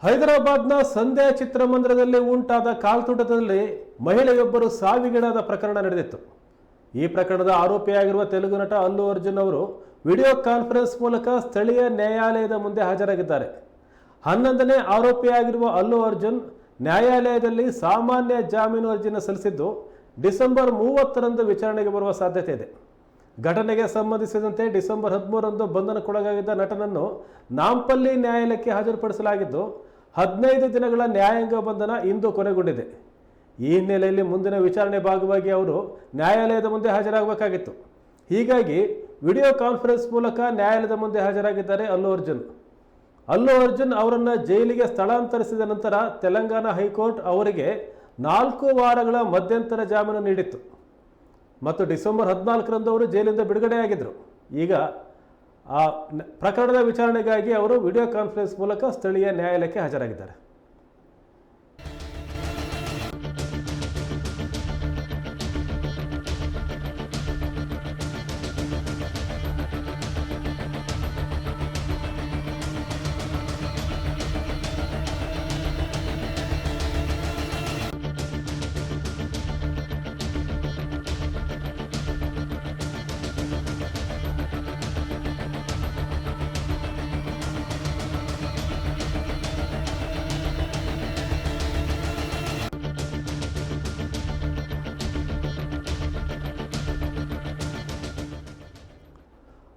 ಹೈದರಾಬಾದ್ನ ಸಂಧ್ಯಾ ಚಿತ್ರಮಂದಿರದಲ್ಲಿ ಉಂಟಾದ ಕಾಲ್ತುಟದಲ್ಲಿ ಮಹಿಳೆಯೊಬ್ಬರು ಸಾವಿಗೀಡಾದ ಪ್ರಕರಣ ನಡೆದಿತ್ತು. ಈ ಪ್ರಕರಣದ ಆರೋಪಿಯಾಗಿರುವ ತೆಲುಗು ನಟ ಅಲ್ಲು ಅರ್ಜುನ್ ಅವರು ವಿಡಿಯೋ ಕಾನ್ಫರೆನ್ಸ್ ಮೂಲಕ ಸ್ಥಳೀಯ ನ್ಯಾಯಾಲಯದ ಮುಂದೆ ಹಾಜರಾಗಿದ್ದಾರೆ. 11ನೇ ಆರೋಪಿಯಾಗಿರುವ ಅಲ್ಲು ಅರ್ಜುನ್ ನ್ಯಾಯಾಲಯದಲ್ಲಿ ಸಾಮಾನ್ಯ ಜಾಮೀನು ಅರ್ಜಿಯನ್ನು ಸಲ್ಲಿಸಿದ್ದು ಡಿಸೆಂಬರ್ 30ರಂದು ವಿಚಾರಣೆಗೆ ಬರುವ ಸಾಧ್ಯತೆ ಇದೆ. ಘಟನೆಗೆ ಸಂಬಂಧಿಸಿದಂತೆ ಡಿಸೆಂಬರ್ 13ರಂದು ಬಂಧನಕ್ಕೊಳಗಾಗಿದ್ದ ನಟನನ್ನು ನಾಂಪಲ್ಲಿ ನ್ಯಾಯಾಲಯಕ್ಕೆ ಹಾಜರುಪಡಿಸಲಾಗಿದ್ದು 15 ದಿನಗಳ ನ್ಯಾಯಾಂಗ ಬಂಧನ ಇಂದು ಕೊನೆಗೊಂಡಿದೆ. ಈ ಹಿನ್ನೆಲೆಯಲ್ಲಿ ಮುಂದಿನ ವಿಚಾರಣೆ ಭಾಗವಾಗಿ ಅವರು ನ್ಯಾಯಾಲಯದ ಮುಂದೆ ಹಾಜರಾಗಬೇಕಾಗಿತ್ತು. ಹೀಗಾಗಿ ವಿಡಿಯೋ ಕಾನ್ಫರೆನ್ಸ್ ಮೂಲಕ ನ್ಯಾಯಾಲಯದ ಮುಂದೆ ಹಾಜರಾಗಿದ್ದಾರೆ ಅಲ್ಲು ಅರ್ಜುನ್. ಅಲ್ಲು ಅರ್ಜುನ್ ಅವರನ್ನು ಜೈಲಿಗೆ ಸ್ಥಳಾಂತರಿಸಿದ ನಂತರ ತೆಲಂಗಾಣ ಹೈಕೋರ್ಟ್ ಅವರಿಗೆ 4 ವಾರಗಳ ಮಧ್ಯಂತರ ಜಾಮೀನು ನೀಡಿತ್ತು ಮತ್ತು ಡಿಸೆಂಬರ್ 14ರಂದು ಅವರು ಜೈಲಿಂದ ಬಿಡುಗಡೆಯಾಗಿದ್ದರು. ಈಗ ಆ ಪ್ರಕರಣದ ವಿಚಾರಣೆಗಾಗಿ ಅವರು ವಿಡಿಯೋ ಕಾನ್ಫರೆನ್ಸ್ ಮೂಲಕ ಸ್ಥಳೀಯ ನ್ಯಾಯಾಲಯಕ್ಕೆ ಹಾಜರಾಗಿದ್ದಾರೆ.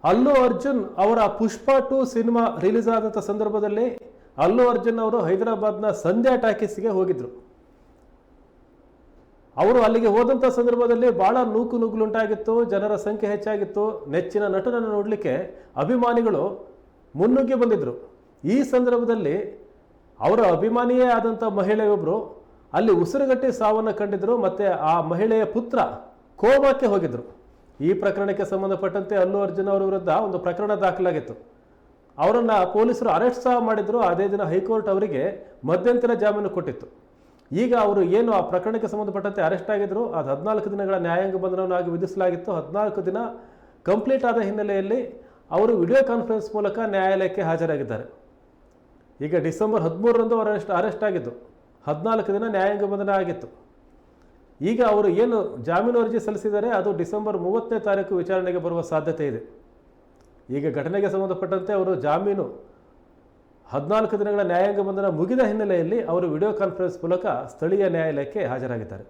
ಅಲ್ಲು ಅರ್ಜುನ್ ಅವರ ಪುಷ್ಪ 2 ಸಿನಿಮಾ ರಿಲೀಸ್ ಆದಂಥ ಸಂದರ್ಭದಲ್ಲಿ ಅಲ್ಲು ಅರ್ಜುನ್ ಅವರು ಹೈದರಾಬಾದ್ನ ಸಂಧ್ಯಾ ಟಾಕೀಸ್ಗೆ ಹೋಗಿದ್ರು. ಅವರು ಅಲ್ಲಿಗೆ ಹೋದಂಥ ಸಂದರ್ಭದಲ್ಲಿ ಬಹಳ ನೂಕುನುಗ್ಗಲುಂಟಾಗಿತ್ತು. ಜನರ ಸಂಖ್ಯೆ ಹೆಚ್ಚಾಗಿತ್ತು. ನೆಚ್ಚಿನ ನಟನನ್ನು ನೋಡಲಿಕ್ಕೆ ಅಭಿಮಾನಿಗಳು ಮುನ್ನುಗ್ಗಿ ಬಂದಿದ್ದರು. ಈ ಸಂದರ್ಭದಲ್ಲಿ ಅವರ ಅಭಿಮಾನಿಯೇ ಆದಂಥ ಮಹಿಳೆಯೊಬ್ಬರು ಅಲ್ಲಿ ಉಸಿರುಗಟ್ಟಿ ಸಾವನ್ನು ಕಂಡಿದ್ದರು ಮತ್ತು ಆ ಮಹಿಳೆಯ ಪುತ್ರ ಕೋಮಾಕ್ಕೆ ಹೋಗಿದ್ದರು. ಈ ಪ್ರಕರಣಕ್ಕೆ ಸಂಬಂಧಪಟ್ಟಂತೆ ಅಲ್ಲು ಅರ್ಜುನ್ ಅವರ ವಿರುದ್ಧ ಒಂದು ಪ್ರಕರಣ ದಾಖಲಾಗಿತ್ತು. ಅವರನ್ನು ಪೊಲೀಸರು ಅರೆಸ್ಟ್ ಸಹ ಮಾಡಿದರು. ಅದೇ ದಿನ ಹೈಕೋರ್ಟ್ ಅವರಿಗೆ ಮಧ್ಯಂತರ ಜಾಮೀನು ಕೊಟ್ಟಿತ್ತು. ಈಗ ಅವರು ಏನು ಆ ಪ್ರಕರಣಕ್ಕೆ ಸಂಬಂಧಪಟ್ಟಂತೆ ಅರೆಸ್ಟ್ ಆಗಿದ್ದರು, ಅದು 14 ದಿನಗಳ ನ್ಯಾಯಾಂಗ ಬಂಧನವನ್ನು ಆಗಿ ವಿಧಿಸಲಾಗಿತ್ತು. 14 ದಿನ ಕಂಪ್ಲೀಟ್ ಆದ ಹಿನ್ನೆಲೆಯಲ್ಲಿ ಅವರು ವಿಡಿಯೋ ಕಾನ್ಫರೆನ್ಸ್ ಮೂಲಕ ನ್ಯಾಯಾಲಯಕ್ಕೆ ಹಾಜರಾಗಿದ್ದಾರೆ. ಈಗ ಡಿಸೆಂಬರ್ 13ರಂದು ಅವರು ಅರೆಸ್ಟ್ ಆಗಿದ್ದು 14 ದಿನ ನ್ಯಾಯಾಂಗ ಬಂಧನ ಆಗಿತ್ತು. ಈಗ ಅವರು ಏನು ಜಾಮೀನು ಅರ್ಜಿ ಸಲ್ಲಿಸಿದ್ದಾರೆ ಅದು ಡಿಸೆಂಬರ್ 30ನೇ ತಾರೀಕು ವಿಚಾರಣೆಗೆ ಬರುವ ಸಾಧ್ಯತೆ ಇದೆ. ಈಗ ಘಟನೆಗೆ ಸಂಬಂಧಪಟ್ಟಂತೆ ಅವರು ಜಾಮೀನು 14 ದಿನಗಳ ನ್ಯಾಯಾಂಗ ಬಂಧನ ಮುಗಿದ ಹಿನ್ನೆಲೆಯಲ್ಲಿ ಅವರು ವಿಡಿಯೋ ಕಾನ್ಫರೆನ್ಸ್ ಮೂಲಕ ಸ್ಥಳೀಯ ನ್ಯಾಯಾಲಯಕ್ಕೆ ಹಾಜರಾಗಿದ್ದಾರೆ.